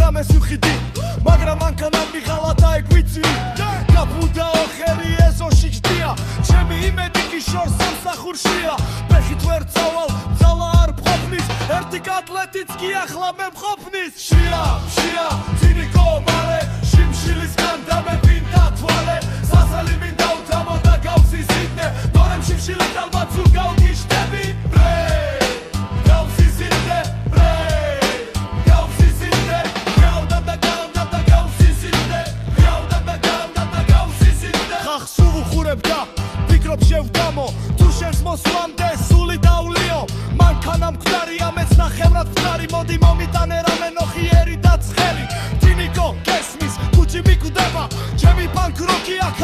რამეს ვიხიდი მაგრამ მანქანამ მიღალა ეგ ვიცი გაფუდაო ხერი ეზოში ჯდია ჩემი იმედი კი შორს სამსახურშია ფეხით ვერ წავალ ძალა არ მყოფნის ერთი კატლეტიც კი ახლა მე მყოფნის შია ცინიკო მალე შიმშილისგან დამეფინდა თვალე სასალი მინდა უთამო და გავსიზიდნე დორემ შიმშილით ალბათ სულ გავგიშდები შევდამო თუ შენს მოსვლამდე სული დაულიო მანქანა მკვდარია მეც ნახევრად მკვდარი მოდი მომიტანე რამე ნოხიერი და ცხელი თინიკო გესმის კუჩი მიკვდება ჩემი პანკროკი აქ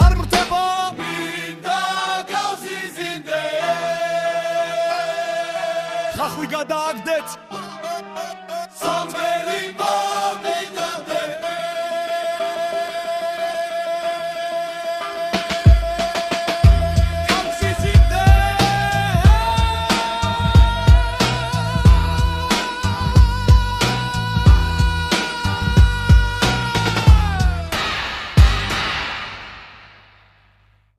არ მრდება მინდა გავსიზინდე ხახვი გადააგდეთ სამვე